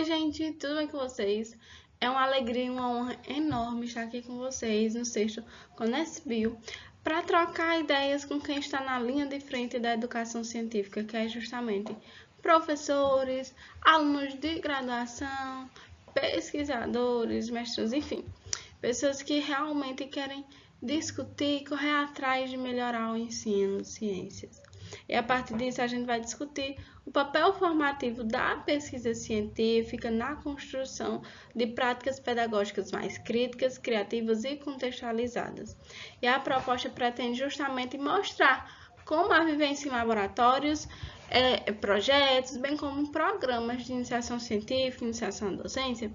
Oi, gente, tudo bem com vocês? É uma alegria e uma honra enorme estar aqui com vocês no sexto Conexbio para trocar ideias com quem está na linha de frente da educação científica, que é justamente professores, alunos de graduação, pesquisadores, mestres, enfim, pessoas que realmente querem discutir e correr atrás de melhorar o ensino de ciências. E a partir disso a gente vai discutir o papel formativo da pesquisa científica na construção de práticas pedagógicas mais críticas, criativas e contextualizadas. E a proposta pretende justamente mostrar como a vivência em laboratórios, projetos, bem como programas de iniciação científica, iniciação à docência,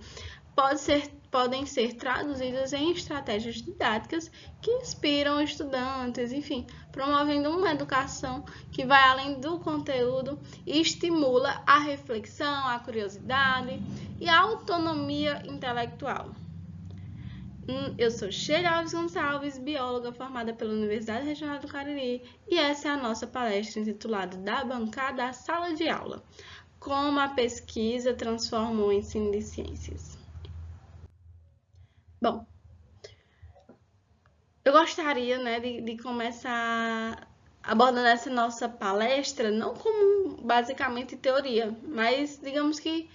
podem ser traduzidas em estratégias didáticas que inspiram estudantes, enfim, promovendo uma educação que vai além do conteúdo e estimula a reflexão, a curiosidade e a autonomia intelectual. Eu sou Sheila Alves Gonçalves, bióloga formada pela Universidade Regional do Cariri, e essa é a nossa palestra intitulada Da Bancada à Sala de Aula: Como a pesquisa transforma o ensino de ciências. Bom, eu gostaria, de começar abordando essa nossa palestra, não como basicamente teoria, mas digamos que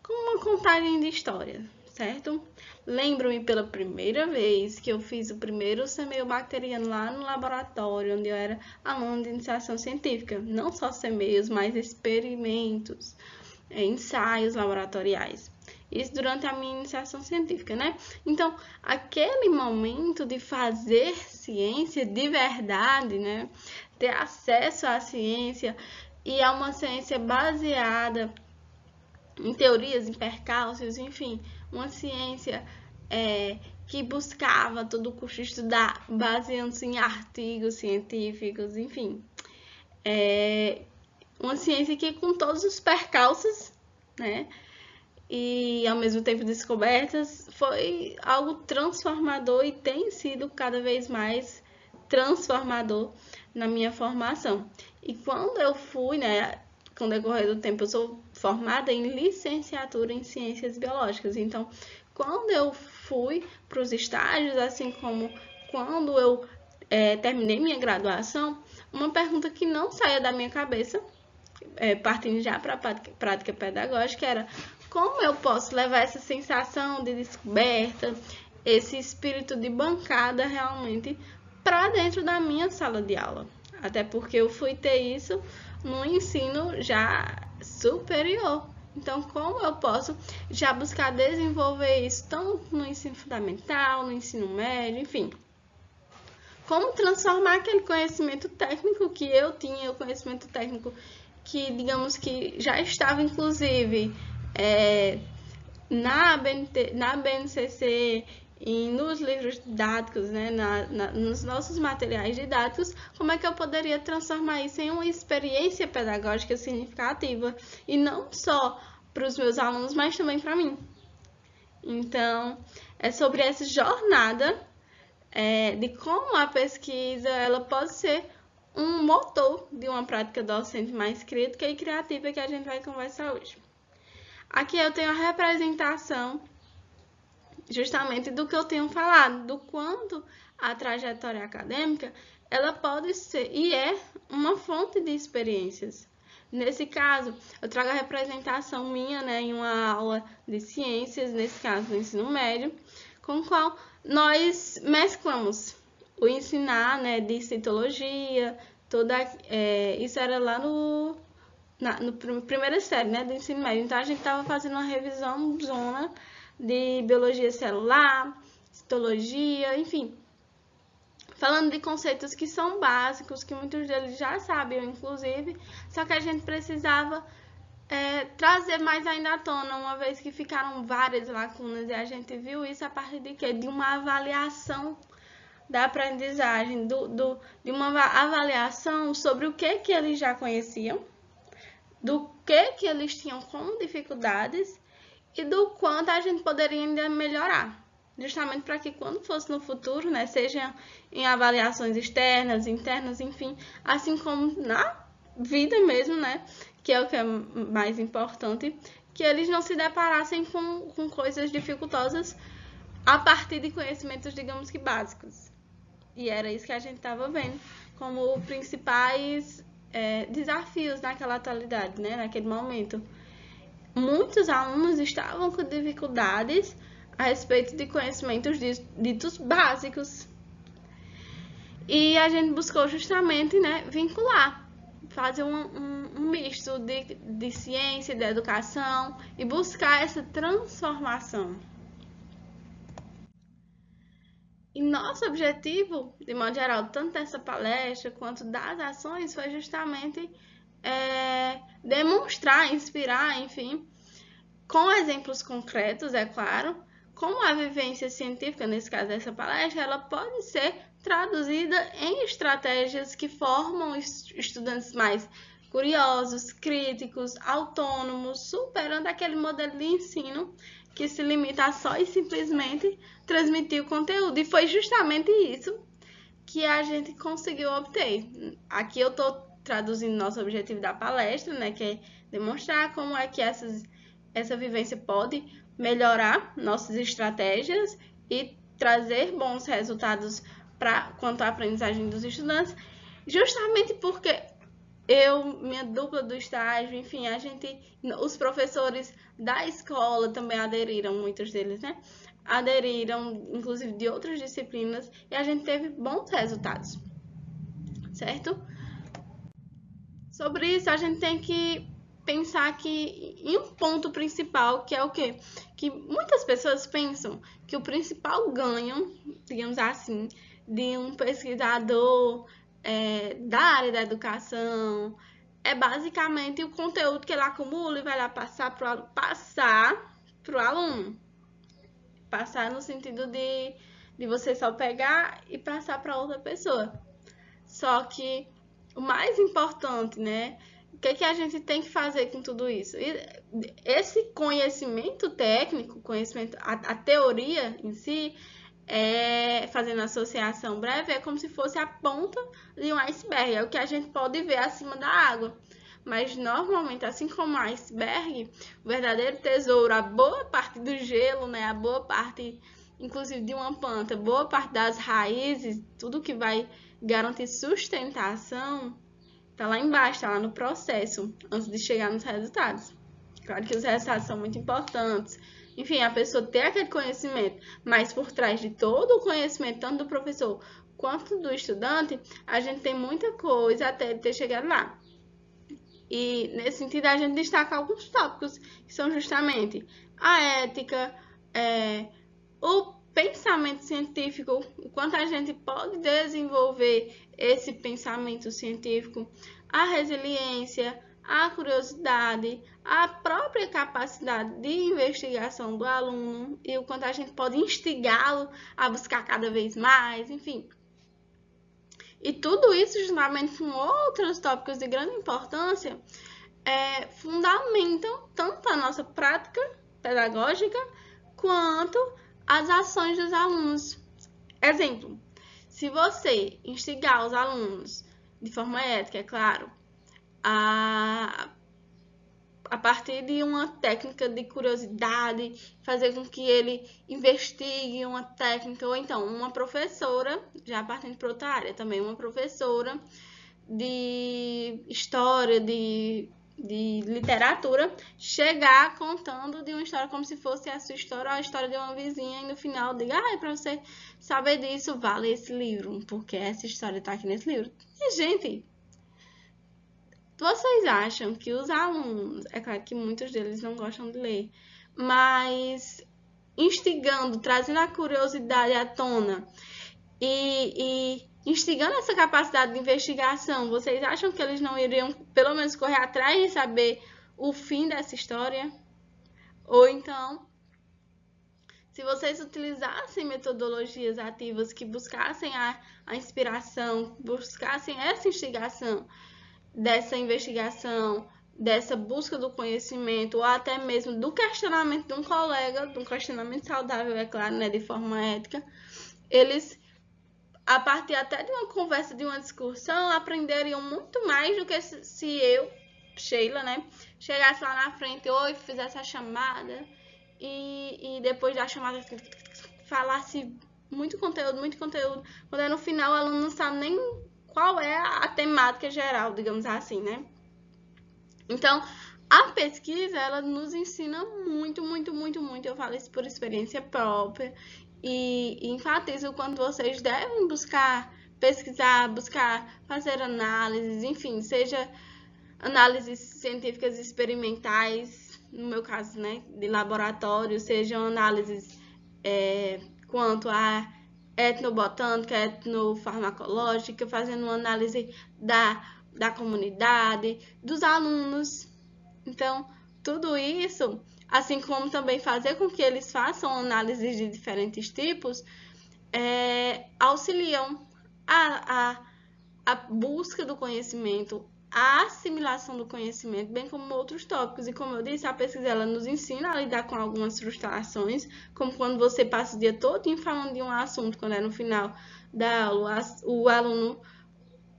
como uma contagem de história, certo? Lembro-me pela primeira vez que eu fiz o primeiro semeio bacteriano lá no laboratório, onde eu era aluna de iniciação científica. Não só semeios, mas experimentos, ensaios laboratoriais. Isso durante a minha iniciação científica, né? Então, aquele momento de fazer ciência de verdade, né? Ter acesso à ciência e a uma ciência baseada em teorias, em percalços, enfim, uma ciência que buscava a todo custo estudar, baseando-se em artigos científicos, enfim. Uma ciência que, com todos os percalços, né? E ao mesmo tempo descobertas, foi algo transformador e tem sido cada vez mais transformador na minha formação. E quando eu fui, com o decorrer do tempo, eu sou formada em licenciatura em Ciências Biológicas. Então, quando eu fui para os estágios, assim como quando eu terminei minha graduação, uma pergunta que não saía da minha cabeça, partindo já para a prática pedagógica, era: como eu posso levar essa sensação de descoberta, esse espírito de bancada realmente para dentro da minha sala de aula? Até porque eu fui ter isso no ensino já superior. Então, como eu posso já buscar desenvolver isso tanto no ensino fundamental, no ensino médio, enfim? Como transformar aquele conhecimento técnico que eu tinha, o conhecimento técnico que, digamos que já estava, inclusive, na BNCC e nos livros didáticos, nos nossos materiais didáticos, como é que eu poderia transformar isso em uma experiência pedagógica significativa, e não só para os meus alunos, mas também para mim. Então, é sobre essa jornada de como a pesquisa ela pode ser um motor de uma prática docente mais crítica e criativa que a gente vai conversar hoje. Aqui eu tenho a representação justamente do que eu tenho falado, do quanto a trajetória acadêmica ela pode ser e é uma fonte de experiências. Nesse caso, eu trago a representação minha, em uma aula de ciências, nesse caso do ensino médio, com o qual nós mesclamos o ensinar, de citologia, isso era lá no primeira série, do ensino médio. Então, a gente estava fazendo uma revisão zona de biologia celular, citologia, enfim, falando de conceitos que são básicos, que muitos deles já sabiam, inclusive, só que a gente precisava trazer mais ainda à tona, uma vez que ficaram várias lacunas, e a gente viu isso a partir de quê? De uma avaliação da aprendizagem, de uma avaliação sobre o que eles já conheciam, do que eles tinham como dificuldades e do quanto a gente poderia ainda melhorar, justamente para que quando fosse no futuro, seja em avaliações externas, internas, enfim, assim como na vida mesmo, que é o que é mais importante, que eles não se deparassem com coisas dificultosas a partir de conhecimentos, digamos que básicos. E era isso que a gente estava vendo como principais desafios naquela atualidade, né? Naquele momento. Muitos alunos estavam com dificuldades a respeito de conhecimentos ditos básicos. E a gente buscou justamente, né, vincular, fazer um misto de ciência, de educação e buscar essa transformação. E nosso objetivo, de modo geral, tanto dessa palestra quanto das ações, foi justamente demonstrar, inspirar, enfim, com exemplos concretos, é claro, como a vivência científica, nesse caso dessa palestra, ela pode ser traduzida em estratégias que formam estudantes mais curiosos, críticos, autônomos, superando aquele modelo de ensino que se limita a só e simplesmente transmitir o conteúdo. E foi justamente isso que a gente conseguiu obter. Aqui eu estou traduzindo nosso objetivo da palestra, né, que é demonstrar como é que essa vivência pode melhorar nossas estratégias e trazer bons resultados quanto à aprendizagem dos estudantes, justamente porque minha dupla do estágio, enfim, os professores da escola também aderiram, muitos deles, né? Aderiram, inclusive, de outras disciplinas, e a gente teve bons resultados, certo? Sobre isso, a gente tem que pensar aqui em um ponto principal, que é o quê? Que muitas pessoas pensam que o principal ganho, digamos assim, de um pesquisador da área da educação é basicamente o conteúdo que ele acumula e vai lá passar para o aluno. Passar no sentido de você só pegar e passar para outra pessoa. Só que o mais importante, né? O que a gente tem que fazer com tudo isso? Esse conhecimento técnico, a teoria em si, fazendo associação breve, é como se fosse a ponta de um iceberg, é o que a gente pode ver acima da água. Mas normalmente, assim como o iceberg, o verdadeiro tesouro, a boa parte do gelo, né, a boa parte, inclusive de uma planta, boa parte das raízes, tudo que vai garantir sustentação, tá lá embaixo, tá lá no processo, antes de chegar nos resultados. Claro que os resultados são muito importantes. Enfim, a pessoa ter aquele conhecimento, mas por trás de todo o conhecimento, tanto do professor quanto do estudante, a gente tem muita coisa até ter chegado lá. E, nesse sentido, a gente destaca alguns tópicos, que são justamente a ética, o pensamento científico, o quanto a gente pode desenvolver esse pensamento científico, a resiliência, a curiosidade, a própria capacidade de investigação do aluno e o quanto a gente pode instigá-lo a buscar cada vez mais, enfim. E tudo isso, juntamente com outros tópicos de grande importância, fundamentam tanto a nossa prática pedagógica quanto as ações dos alunos. Exemplo, se você instigar os alunos de forma ética, é claro, a partir de uma técnica de curiosidade, fazer com que ele investigue uma técnica, ou então uma professora, já partindo para outra área também, uma professora de história, de literatura, chegar contando de uma história como se fosse a sua história ou a história de uma vizinha e no final diga, para você saber disso, vale esse livro, porque essa história está aqui nesse livro. E, gente, vocês acham que os alunos, é claro que muitos deles não gostam de ler, mas instigando, trazendo a curiosidade à tona e instigando essa capacidade de investigação, vocês acham que eles não iriam, pelo menos, correr atrás de saber o fim dessa história? Ou então, se vocês utilizassem metodologias ativas que buscassem a inspiração, buscassem essa instigação, dessa investigação, dessa busca do conhecimento, ou até mesmo do questionamento de um colega, de um questionamento saudável, é claro, né, de forma ética, eles, a partir até de uma conversa, de uma discussão, aprenderiam muito mais do que se eu Sheila, né, chegasse lá na frente, oi, fizesse a chamada e depois da chamada falasse muito conteúdo, quando no final o aluno não sabe nem qual é a temática geral, digamos assim, né? Então, a pesquisa, ela nos ensina muito, eu falo isso por experiência própria, e enfatizo o quanto vocês devem buscar pesquisar, buscar fazer análises, enfim, seja análises científicas experimentais, no meu caso, né, de laboratório, sejam análises quanto a etnobotânica, etnofarmacológica, fazendo uma análise da comunidade, dos alunos. Então, tudo isso, assim como também fazer com que eles façam análises de diferentes tipos, auxiliam a busca do conhecimento, a assimilação do conhecimento, bem como outros tópicos. E como eu disse, a pesquisa ela nos ensina a lidar com algumas frustrações, como quando você passa o dia todo falando de um assunto, quando é no final da aula, o aluno,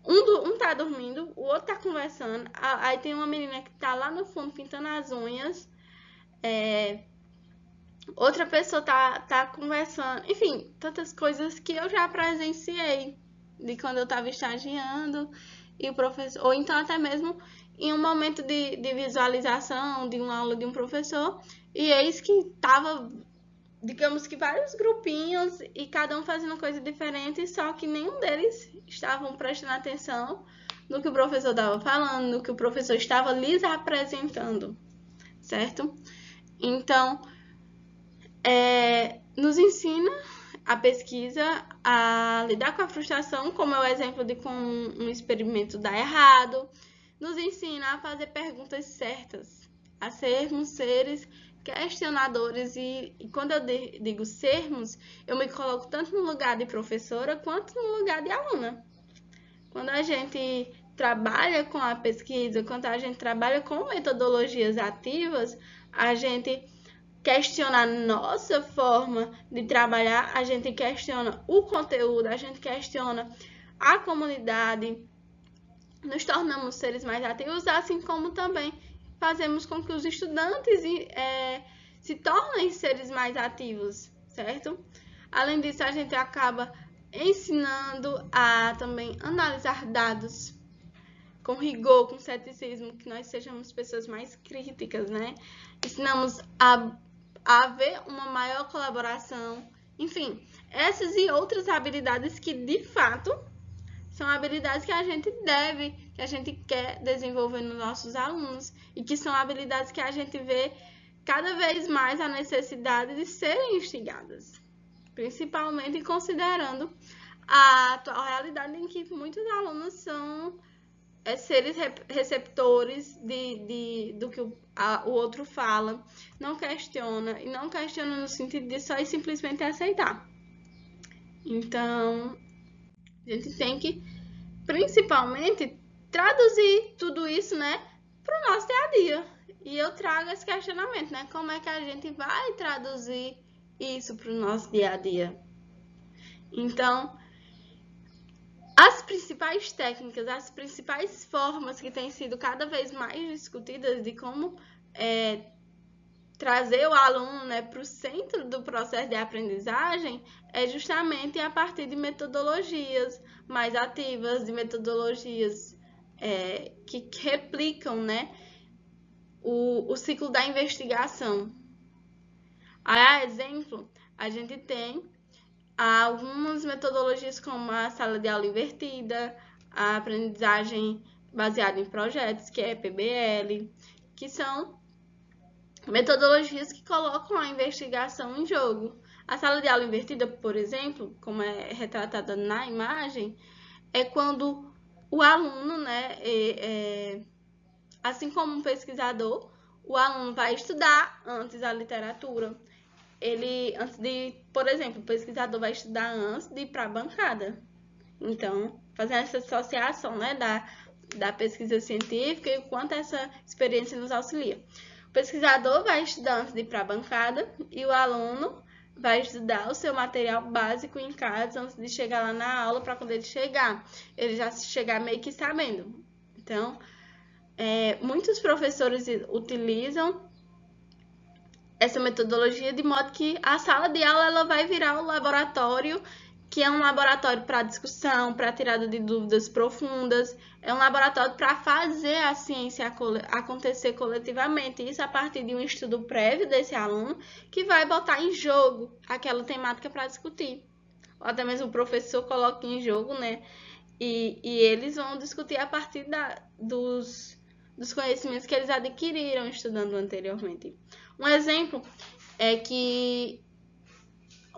um tá dormindo, o outro tá conversando, aí tem uma menina que tá lá no fundo pintando as unhas, outra pessoa tá conversando, enfim, tantas coisas que eu já presenciei de quando eu estava estagiando e o professor, ou então até mesmo em um momento de visualização de uma aula de um professor, e eis que estava, digamos que vários grupinhos e cada um fazendo coisa diferente, só que nenhum deles estavam prestando atenção no que o professor estava falando, no que o professor estava lhes apresentando, certo? Então, nos ensina a pesquisa a lidar com a frustração, como é o exemplo de como um experimento dá errado, nos ensina a fazer perguntas certas, a sermos seres questionadores, e quando eu digo sermos, eu me coloco tanto no lugar de professora quanto no lugar de aluna. Quando a gente trabalha com a pesquisa, quando a gente trabalha com metodologias ativas, a gente questiona a nossa forma de trabalhar, a gente questiona o conteúdo, a gente questiona a comunidade, nos tornamos seres mais ativos, assim como também fazemos com que os estudantes se tornem seres mais ativos, certo? Além disso, a gente acaba ensinando a também analisar dados com rigor, com ceticismo, que nós sejamos pessoas mais críticas, né? Ensinamos a haver uma maior colaboração, enfim, essas e outras habilidades que de fato são habilidades que a gente quer desenvolver nos nossos alunos e que são habilidades que a gente vê cada vez mais a necessidade de serem instigadas, principalmente considerando a atual realidade em que muitos alunos são seres receptores do que o outro fala, não questiona, e não questiona no sentido de só e simplesmente aceitar. Então, a gente tem que, principalmente, traduzir tudo isso, né, para o nosso dia a dia. E eu trago esse questionamento, né, como é que a gente vai traduzir isso para o nosso dia a dia? Então, as principais técnicas, as principais formas que têm sido cada vez mais discutidas de como trazer o aluno, né, para o centro do processo de aprendizagem é justamente a partir de metodologias mais ativas, de metodologias que replicam, né, o ciclo da investigação. A exemplo, a gente tem algumas metodologias como a sala de aula invertida, a aprendizagem baseada em projetos, que é PBL, que são metodologias que colocam a investigação em jogo. A sala de aula invertida, por exemplo, como é retratada na imagem, é quando o aluno, né, assim como um pesquisador, o aluno vai estudar antes a literatura. Por exemplo, o pesquisador vai estudar antes de ir para a bancada. Então, fazendo essa associação, né, da pesquisa científica e o quanto essa experiência nos auxilia. O pesquisador vai estudar antes de ir para a bancada e o aluno vai estudar o seu material básico em casa antes de chegar lá na aula, para quando ele chegar, ele já chegar meio que sabendo. Então, muitos professores utilizam essa metodologia de modo que a sala de aula ela vai virar um laboratório, que é um laboratório para discussão, para tirada de dúvidas profundas, é um laboratório para fazer a ciência acontecer coletivamente, isso a partir de um estudo prévio desse aluno, que vai botar em jogo aquela temática para discutir. Ou até mesmo o professor coloca em jogo, né? E eles vão discutir a partir dos conhecimentos que eles adquiriram estudando anteriormente. Um exemplo é que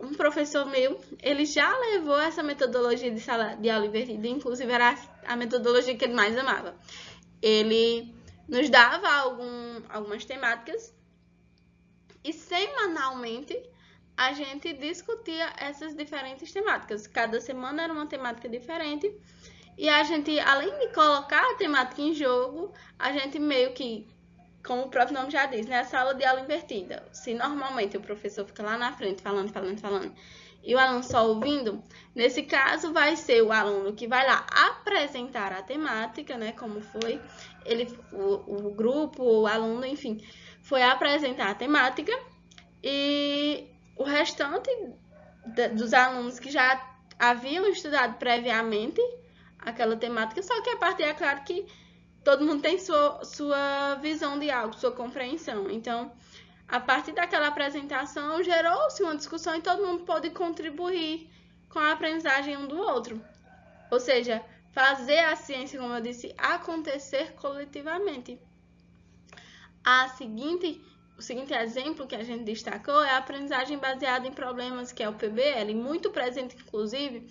um professor meu, ele já levou essa metodologia de sala de aula invertida, inclusive era a metodologia que ele mais amava. Ele nos dava algumas temáticas e semanalmente a gente discutia essas diferentes temáticas. Cada semana era uma temática diferente e a gente, além de colocar a temática em jogo, a gente meio que, como o próprio nome já diz, né, a sala de aula invertida. Se normalmente o professor fica lá na frente falando, e o aluno só ouvindo, nesse caso vai ser o aluno que vai lá apresentar a temática, né, como foi, o grupo, o aluno, enfim, foi apresentar a temática e o restante dos alunos que já haviam estudado previamente aquela temática, só que a partir, é claro que todo mundo tem sua visão de algo, sua compreensão. Então, a partir daquela apresentação, gerou-se uma discussão e todo mundo pôde contribuir com a aprendizagem um do outro. Ou seja, fazer a ciência, como eu disse, acontecer coletivamente. O seguinte exemplo que a gente destacou é a aprendizagem baseada em problemas, que é o PBL, muito presente, inclusive,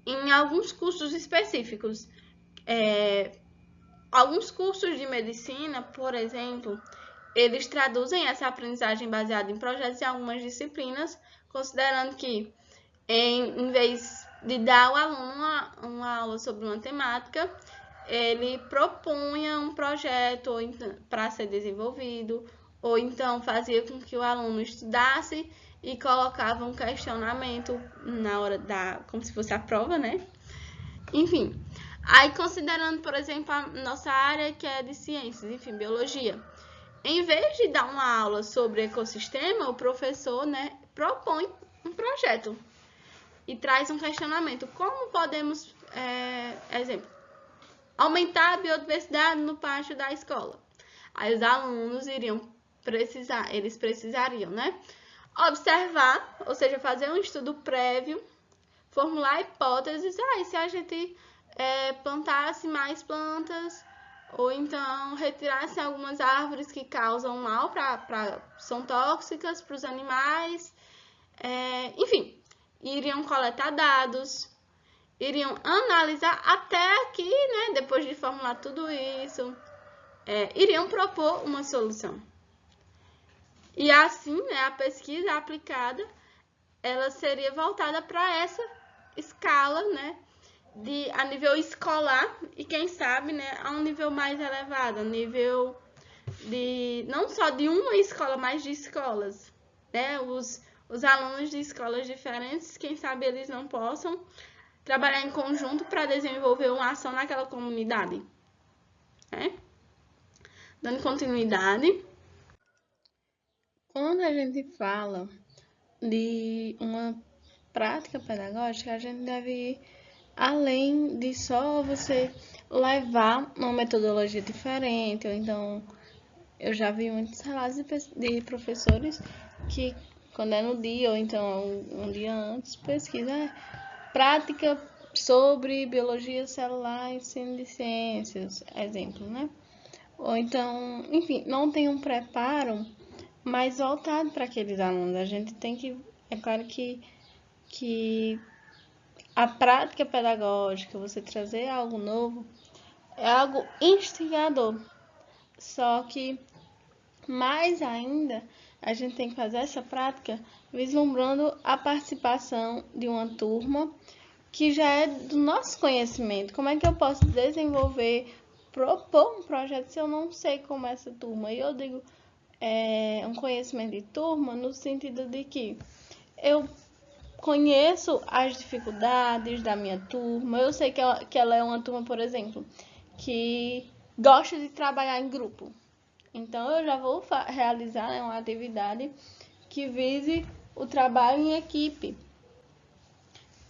em alguns cursos específicos. Alguns cursos de medicina, por exemplo, eles traduzem essa aprendizagem baseada em projetos em algumas disciplinas, considerando que, em vez de dar ao aluno uma aula sobre uma temática, ele propunha um projeto para ser desenvolvido, ou então fazia com que o aluno estudasse e colocava um questionamento na hora como se fosse a prova, né? Enfim, aí considerando, por exemplo, a nossa área que é de ciências, enfim, biologia. Em vez de dar uma aula sobre ecossistema, o professor, né, propõe um projeto e traz um questionamento. Como podemos, exemplo, aumentar a biodiversidade no pátio da escola? Aí os alunos eles precisariam, né, observar, ou seja, fazer um estudo prévio, formular hipóteses, e se a gente plantasse mais plantas, ou então retirasse algumas árvores que causam mal, são tóxicas para os animais, enfim, iriam coletar dados, iriam analisar até aqui, né, depois de formular tudo isso, iriam propor uma solução. E assim, né, a pesquisa aplicada, ela seria voltada para essa escala, né, a nível escolar e quem sabe, né, a um nível mais elevado, a nível não só de uma escola, mas de escolas, né, os alunos de escolas diferentes, quem sabe eles não possam trabalhar em conjunto para desenvolver uma ação naquela comunidade, né? Dando continuidade, quando a gente fala de uma prática pedagógica, a gente deve ir além de só você levar uma metodologia diferente, ou então eu já vi muitos relatos de professores que, quando é no dia, ou então um dia antes, pesquisa prática sobre biologia celular e ensino de ciências, exemplo, né? Ou então, enfim, não tem um preparo mais voltado para aqueles alunos. A gente tem que, é claro que a prática pedagógica, você trazer algo novo, é algo instigador. Só que, mais ainda, a gente tem que fazer essa prática vislumbrando a participação de uma turma que já é do nosso conhecimento. Como é que eu posso desenvolver, propor um projeto se eu não sei como é essa turma? E eu digo um conhecimento de turma no sentido de que eu conheço as dificuldades da minha turma, eu sei que ela é uma turma, por exemplo, que gosta de trabalhar em grupo. Então, eu já vou realizar, né, uma atividade que vise o trabalho em equipe.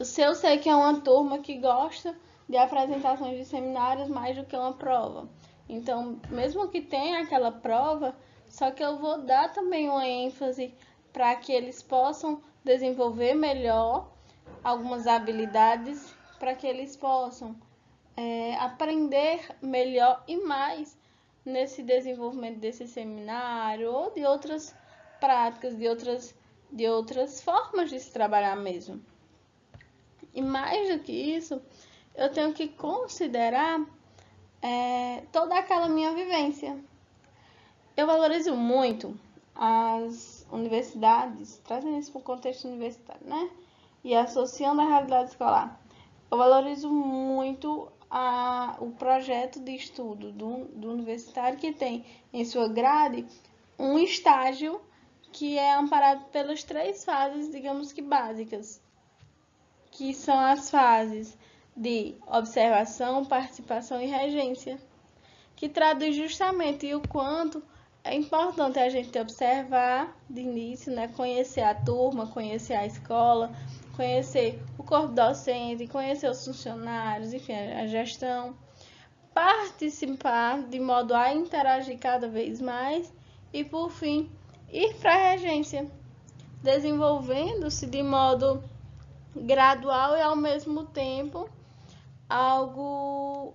Se eu sei que é uma turma que gosta de apresentações de seminários mais do que uma prova. Então, mesmo que tenha aquela prova, só que eu vou dar também uma ênfase para que eles possam desenvolver melhor algumas habilidades, para que eles possam aprender melhor e mais nesse desenvolvimento desse seminário ou de outras práticas, de outras formas de se trabalhar mesmo. E mais do que isso, eu tenho que considerar toda aquela minha vivência. Eu valorizo muito as universidades, trazendo isso para o contexto universitário, né? E associando a realidade escolar. Eu valorizo muito o projeto de estudo do universitário, que tem em sua grade um estágio que é amparado pelas 3 fases, digamos que básicas, que são as fases de observação, participação e regência, que traduz justamente o quanto é importante a gente observar de início, né? Conhecer a turma, conhecer a escola, conhecer o corpo docente, conhecer os funcionários, enfim, a gestão, participar de modo a interagir cada vez mais e, por fim, ir para a regência, desenvolvendo-se de modo gradual e, ao mesmo tempo, algo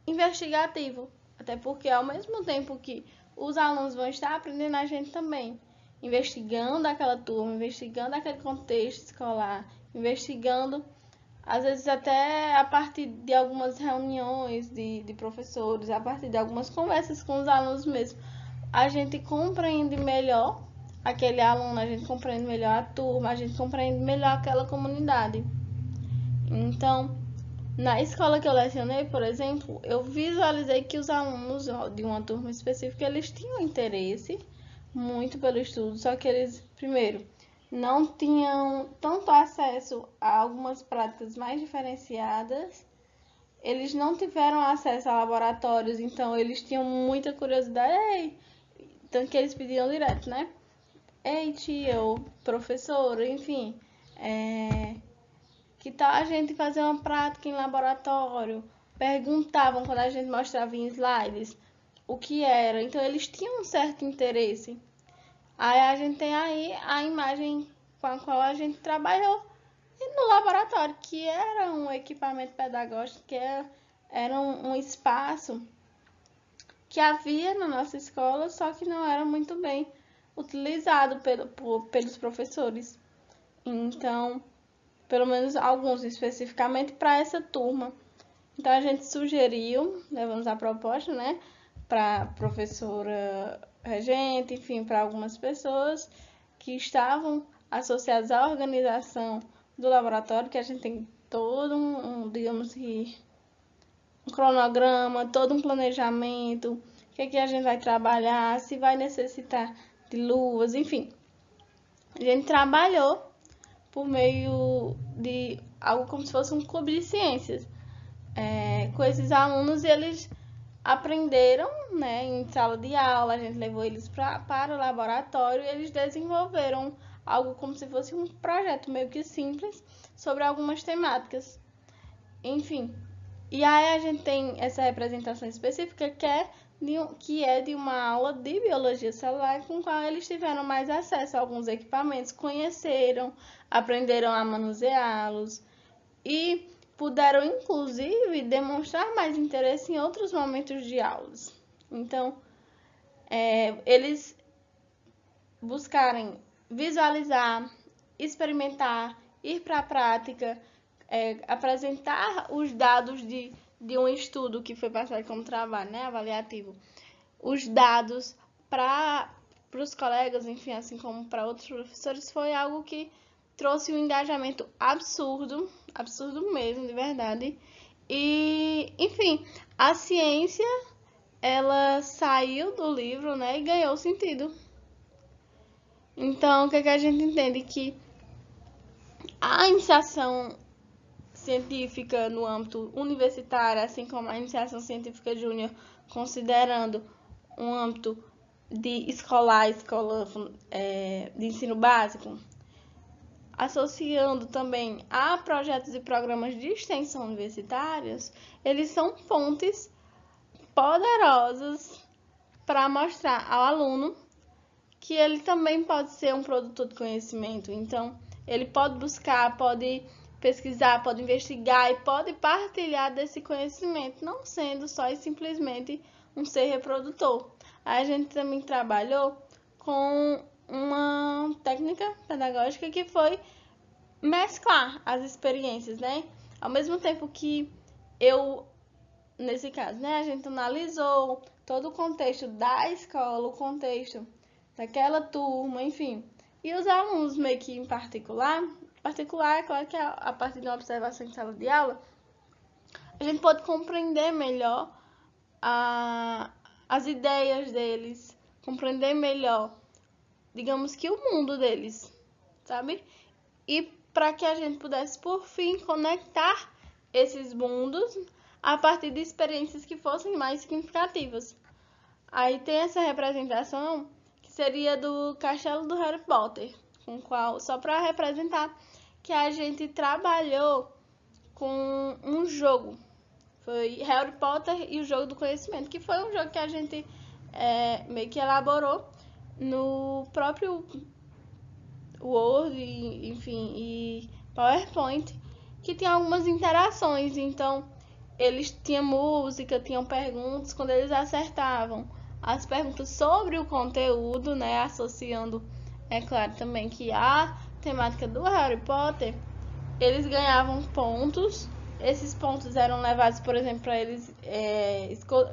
investigativo. Até porque, ao mesmo tempo que os alunos vão estar aprendendo, a gente também, investigando aquela turma, investigando aquele contexto escolar, investigando, às vezes até a partir de algumas reuniões de professores, a partir de algumas conversas com os alunos mesmo, a gente compreende melhor aquele aluno, a gente compreende melhor a turma, a gente compreende melhor aquela comunidade. Então, na escola que eu lecionei, por exemplo, eu visualizei que os alunos de uma turma específica, eles tinham interesse muito pelo estudo, só que eles, primeiro, não tinham tanto acesso a algumas práticas mais diferenciadas, eles não tiveram acesso a laboratórios, então eles tinham muita curiosidade, tanto que eles pediam direto, né? Ei, tia, ou professora, enfim, que tal a gente fazer uma prática em laboratório? Perguntavam quando a gente mostrava em slides o que era. Então, eles tinham um certo interesse. Aí a gente tem aí a imagem com a qual a gente trabalhou no laboratório, que era um equipamento pedagógico, que era um espaço que havia na nossa escola, só que não era muito bem utilizado pelos professores. Então, pelo menos alguns especificamente para essa turma. Então, a gente sugeriu, levamos a proposta, né, para a professora regente, enfim, para algumas pessoas que estavam associadas à organização do laboratório, que a gente tem todo digamos que, um cronograma, todo um planejamento, o que é que a gente vai trabalhar, se vai necessitar de luvas, enfim. A gente trabalhou por meio de algo como se fosse um clube de ciências. Com esses alunos, eles aprenderam, né, em sala de aula, a gente levou eles para o laboratório e eles desenvolveram algo como se fosse um projeto meio que simples sobre algumas temáticas. Enfim, e aí a gente tem essa representação específica que é de uma aula de biologia celular, com a qual eles tiveram mais acesso a alguns equipamentos, conheceram, aprenderam a manuseá-los e puderam, inclusive, demonstrar mais interesse em outros momentos de aulas. Então, eles buscarem visualizar, experimentar, ir para a prática, apresentar os dados de um estudo que foi passado como trabalho, né, avaliativo, os dados para os colegas, enfim, assim como para outros professores, foi algo que trouxe um engajamento absurdo mesmo, de verdade. E, enfim, a ciência, ela saiu do livro, né, e ganhou sentido. Então, o que a gente entende? Que a iniciação científica no âmbito universitário, assim como a iniciação científica júnior, considerando um âmbito de escola de ensino básico, associando também a projetos e programas de extensão universitários, eles são fontes poderosas para mostrar ao aluno que ele também pode ser um produtor de conhecimento. Então, ele pode buscar, pode pesquisar, pode investigar e pode partilhar desse conhecimento, não sendo só e simplesmente um ser reprodutor. A gente também trabalhou com uma técnica pedagógica que foi mesclar as experiências, né? Ao mesmo tempo que nesse caso, né, a gente analisou todo o contexto da escola, o contexto daquela turma, enfim. E os alunos meio que em particular, é claro que a partir de uma observação em sala de aula, a gente pode compreender melhor as ideias deles, compreender melhor, digamos que o mundo deles, sabe? E para que a gente pudesse, por fim, conectar esses mundos a partir de experiências que fossem mais significativas. Aí tem essa representação que seria do Castelo do Harry Potter, com qual, só para representar que a gente trabalhou com um jogo. Foi Harry Potter e o Jogo do Conhecimento, que foi um jogo que a gente meio que elaborou no próprio Word, enfim, e PowerPoint, que tinha algumas interações. Então, eles tinham música, tinham perguntas, quando eles acertavam as perguntas sobre o conteúdo, né, associando, é claro, também que a temática do Harry Potter, eles ganhavam pontos. Esses pontos eram levados, por exemplo, para eles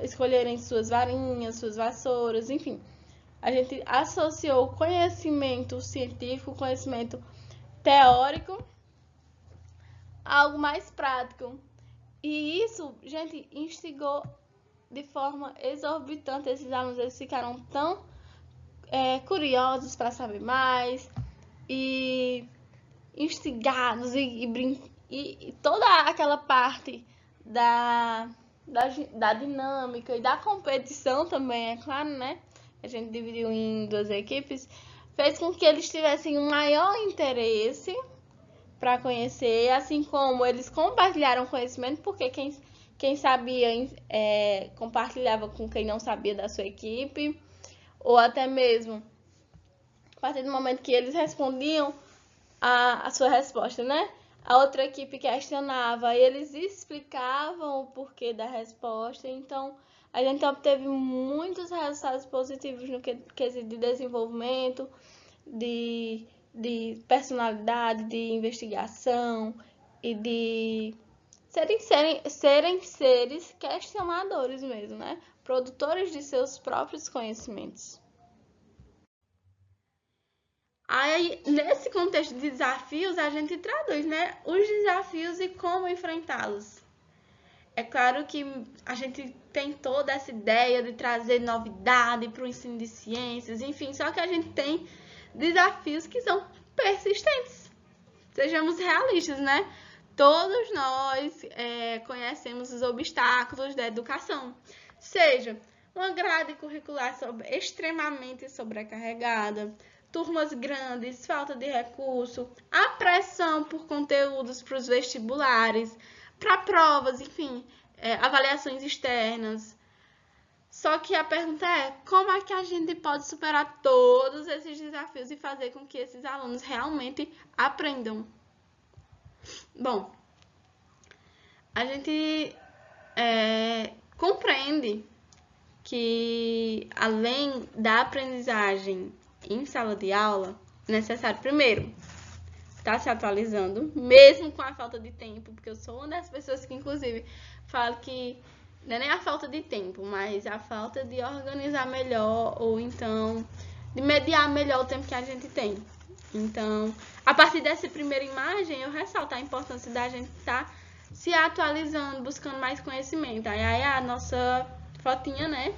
escolherem suas varinhas, suas vassouras, enfim. A gente associou conhecimento científico, conhecimento teórico, a algo mais prático. E isso, gente, instigou de forma exorbitante esses alunos. Eles ficaram tão curiosos para saber mais e instigados e toda aquela parte da dinâmica e da competição também, é claro, né? A gente dividiu em 2 equipes, fez com que eles tivessem um maior interesse para conhecer, assim como eles compartilharam conhecimento, porque quem sabia compartilhava com quem não sabia da sua equipe, ou até mesmo a partir do momento que eles respondiam a sua resposta, né? A outra equipe questionava e eles explicavam o porquê da resposta. Então, a gente obteve muitos resultados positivos no quesito de desenvolvimento, de personalidade, de investigação e de serem seres questionadores mesmo, né? Produtores de seus próprios conhecimentos. Aí, nesse contexto de desafios, a gente traduz, né, os desafios e como enfrentá-los. É claro que a gente tem toda essa ideia de trazer novidade para o ensino de ciências, enfim, só que a gente tem desafios que são persistentes. Sejamos realistas, né? Todos nós conhecemos os obstáculos da educação, seja uma grade curricular extremamente sobrecarregada, turmas grandes, falta de recurso, a pressão por conteúdos para os vestibulares, para provas, enfim, avaliações externas. Só que a pergunta é, como é que a gente pode superar todos esses desafios e fazer com que esses alunos realmente aprendam? Bom, a gente compreende que, além da aprendizagem em sala de aula, é necessário, primeiro, estar se atualizando, mesmo com a falta de tempo, porque eu sou uma das pessoas que, inclusive, falo que não é nem a falta de tempo, mas a falta de organizar melhor, ou então de mediar melhor o tempo que a gente tem. Então, a partir dessa primeira imagem, eu ressalto a importância da gente estar se atualizando, buscando mais conhecimento. Aí a nossa fotinha, né,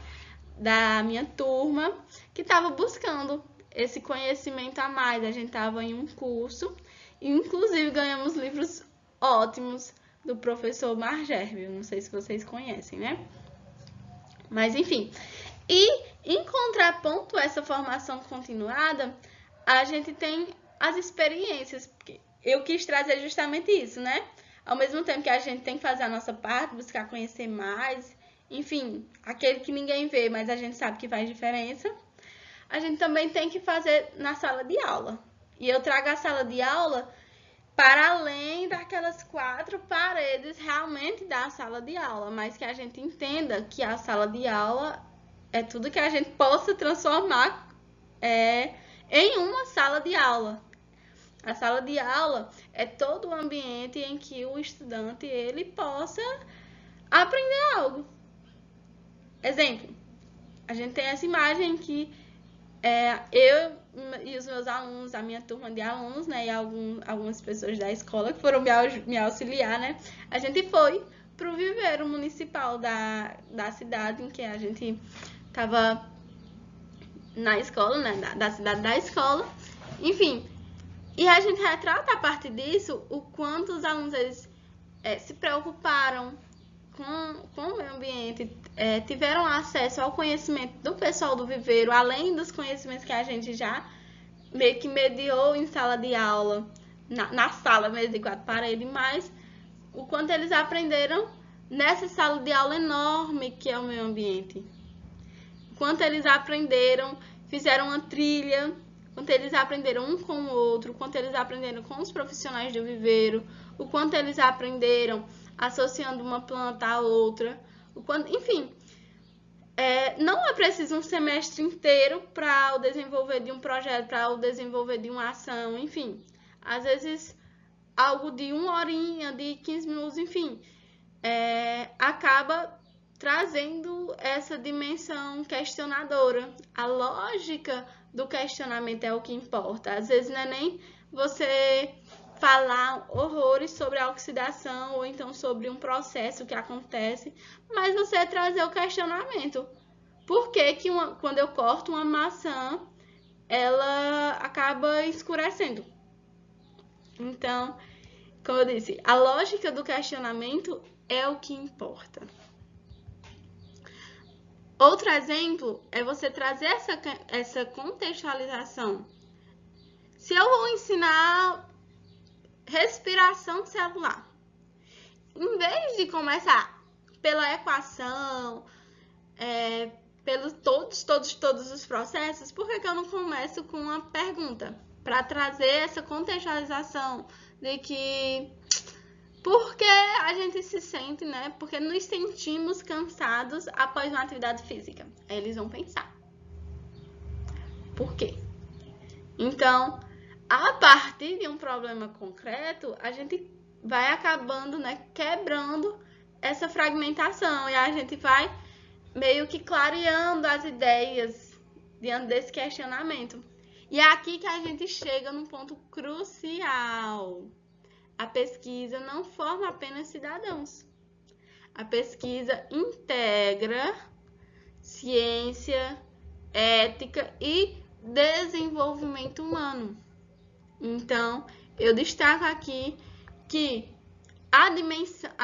da minha turma, que estava buscando esse conhecimento a mais. A gente estava em um curso e, inclusive, ganhamos livros ótimos do professor Margerville. Não sei se vocês conhecem, né? Mas, enfim. E, em contraponto a essa formação continuada, a gente tem as experiências. Eu quis trazer justamente isso, né? Ao mesmo tempo que a gente tem que fazer a nossa parte, buscar conhecer mais, enfim, aquele que ninguém vê, mas a gente sabe que faz diferença, a gente também tem que fazer na sala de aula. E eu trago a sala de aula para além daquelas 4 paredes realmente da sala de aula, mas que a gente entenda que a sala de aula é tudo que a gente possa transformar em uma sala de aula. A sala de aula é todo o ambiente em que o estudante ele possa aprender algo. Exemplo, a gente tem essa imagem que eu e os meus alunos, a minha turma de alunos, né, e algumas pessoas da escola que foram me auxiliar, né, a gente foi pro viveiro municipal da cidade em que a gente estava na escola, né, da cidade da escola, enfim. E a gente retrata a partir disso o quanto os alunos eles, se preocuparam com o meio ambiente, tiveram acesso ao conhecimento do pessoal do viveiro, além dos conhecimentos que a gente já meio que mediou em sala de aula, na sala mesmo de 4 paredes, mas o quanto eles aprenderam nessa sala de aula enorme que é o meio ambiente. O quanto eles aprenderam, fizeram uma trilha, quanto eles aprenderam um com o outro, o quanto eles aprenderam com os profissionais do viveiro, o quanto eles aprenderam associando uma planta à outra, enfim, não é preciso um semestre inteiro para o desenvolver de um projeto, para o desenvolver de uma ação, enfim, às vezes algo de 1 horinha, de 15 minutos, enfim, acaba trazendo essa dimensão questionadora. A lógica do questionamento é o que importa. Às vezes não é nem você falar horrores sobre a oxidação ou então sobre um processo que acontece, mas você trazer o questionamento. Por que quando eu corto uma maçã, ela acaba escurecendo? Então, como eu disse, a lógica do questionamento é o que importa. Outro exemplo é você trazer essa contextualização. Se eu vou ensinar respiração celular, em vez de começar pela equação, pelos todos os processos, por que eu não começo com uma pergunta? Para trazer essa contextualização de que porque a gente se sente, né? Porque nos sentimos cansados após uma atividade física. Aí eles vão pensar. Por quê? Então, a partir de um problema concreto, a gente vai acabando, né, quebrando essa fragmentação e a gente vai meio que clareando as ideias diante desse questionamento. E é aqui que a gente chega num ponto crucial. A pesquisa não forma apenas cidadãos. A pesquisa integra ciência, ética e desenvolvimento humano. Então, eu destaco aqui que a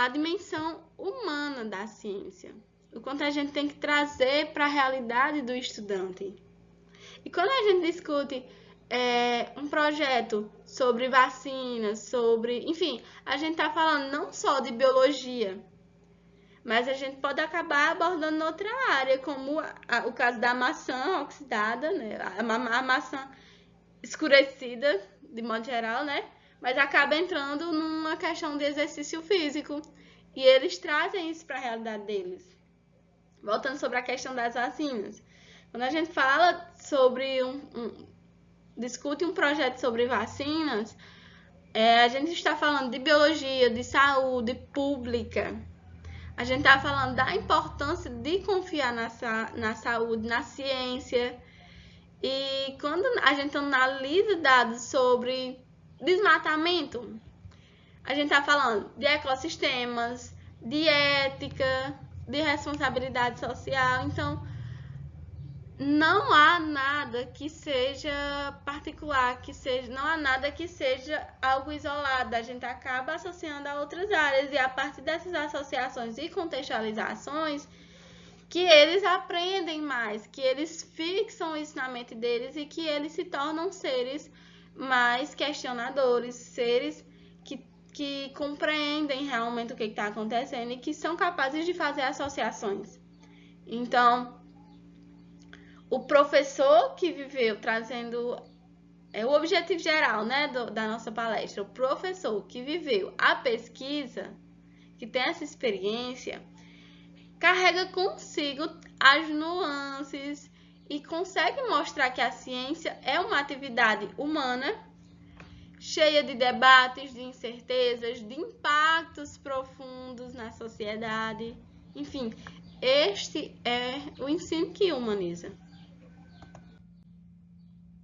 dimensão humana da ciência, o quanto a gente tem que trazer para a realidade do estudante. E quando a gente discute um projeto sobre vacinas, enfim, a gente está falando não só de biologia, mas a gente pode acabar abordando outra área, como o caso da maçã oxidada, né? A maçã escurecida, de modo geral, né? Mas acaba entrando numa questão de exercício físico. E eles trazem isso para a realidade deles. Voltando sobre a questão das vacinas. Quando a gente fala sobre discute um projeto sobre vacinas, a gente está falando de biologia, de saúde pública. A gente está falando da importância de confiar na saúde, na ciência. E quando a gente analisa dados sobre desmatamento, a gente está falando de ecossistemas, de ética, de responsabilidade social. Então, não há nada que seja particular, não há nada que seja algo isolado. A gente acaba associando a outras áreas e a partir dessas associações e contextualizações que eles aprendem mais, que eles fixam isso na mente deles e que eles se tornam seres mais questionadores, seres que compreendem realmente o que está acontecendo e que são capazes de fazer associações. Então, o professor que viveu trazendo o objetivo geral, né, da nossa palestra, o professor que viveu a pesquisa, que tem essa experiência, carrega consigo as nuances e consegue mostrar que a ciência é uma atividade humana, cheia de debates, de incertezas, de impactos profundos na sociedade. Enfim, este é o ensino que humaniza.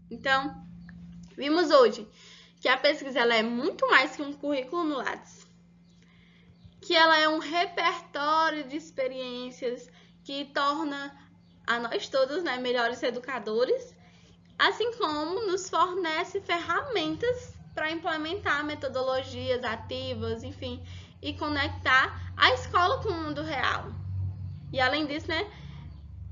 Então, vimos hoje que a pesquisa ela é muito mais que um currículo no Lattes, que ela é um repertório de experiências que torna a nós todos, né, melhores educadores, assim como nos fornece ferramentas para implementar metodologias ativas, enfim, e conectar a escola com o mundo real. E além disso, né,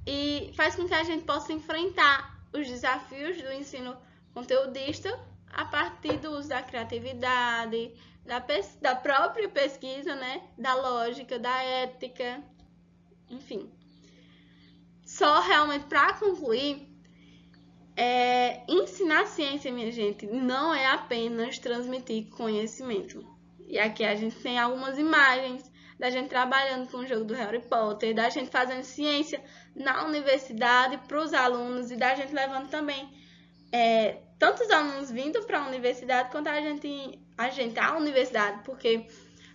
e faz com que a gente possa enfrentar os desafios do ensino conteudista a partir do uso da criatividade, da própria pesquisa, né, da lógica, da ética, enfim. Só realmente para concluir, ensinar ciência, minha gente, não é apenas transmitir conhecimento. E aqui a gente tem algumas imagens da gente trabalhando com o jogo do Harry Potter, da gente fazendo ciência na universidade para os alunos e da gente levando também tanto os alunos vindo para a universidade quanto a gente à universidade, porque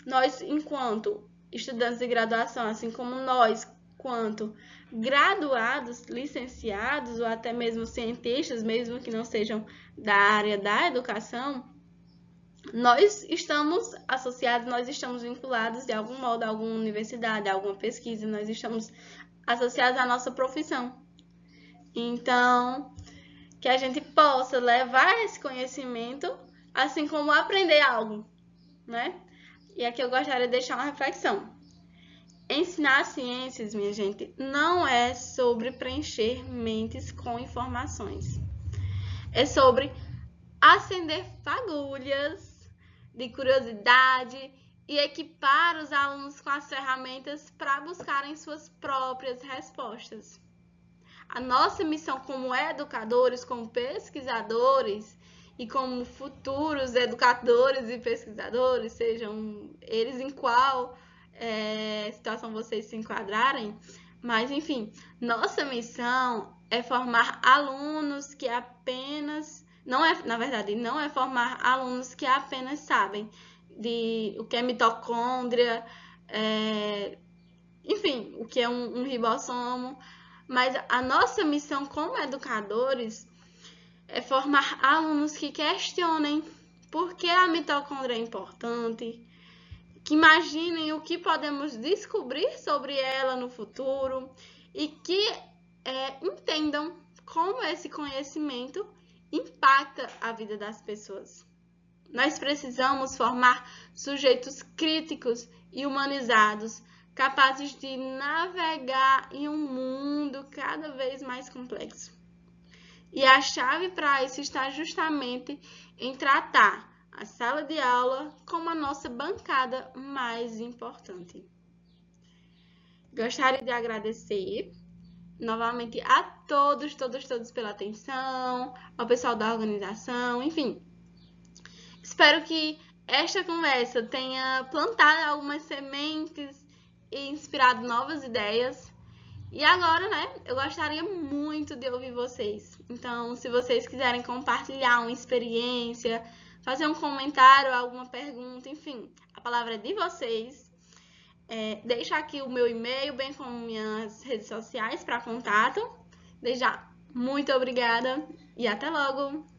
nós, enquanto estudantes de graduação, assim como nós, quanto graduados, licenciados ou até mesmo cientistas, mesmo que não sejam da área da educação, nós estamos associados, nós estamos vinculados de algum modo a alguma universidade, a alguma pesquisa, nós estamos associados à nossa profissão. Então, que a gente possa levar esse conhecimento, assim como aprender algo, né? E aqui eu gostaria de deixar uma reflexão. Ensinar ciências, minha gente, não é sobre preencher mentes com informações. É sobre acender fagulhas de curiosidade e equipar os alunos com as ferramentas para buscarem suas próprias respostas. A nossa missão como educadores, como pesquisadores e como futuros educadores e pesquisadores, sejam eles em qual situação vocês se enquadrarem, mas enfim, nossa missão é formar alunos que apenas, não é formar alunos que apenas sabem de o que é mitocôndria, enfim, o que é um ribossomo, mas a nossa missão como educadores é formar alunos que questionem por que a mitocôndria é importante, que imaginem o que podemos descobrir sobre ela no futuro e que entendam como esse conhecimento impacta a vida das pessoas. Nós precisamos formar sujeitos críticos e humanizados, capazes de navegar em um mundo cada vez mais complexo. E a chave para isso está justamente em tratar a sala de aula como a nossa bancada mais importante. Gostaria de agradecer novamente a todos pela atenção, ao pessoal da organização, enfim. Espero que esta conversa tenha plantado algumas sementes e inspirado novas ideias. E agora, né, eu gostaria muito de ouvir vocês. Então, se vocês quiserem compartilhar uma experiência, fazer um comentário, alguma pergunta, enfim, a palavra é de vocês. Deixa aqui o meu e-mail, bem como minhas redes sociais para contato. Desde já, muito obrigada e até logo!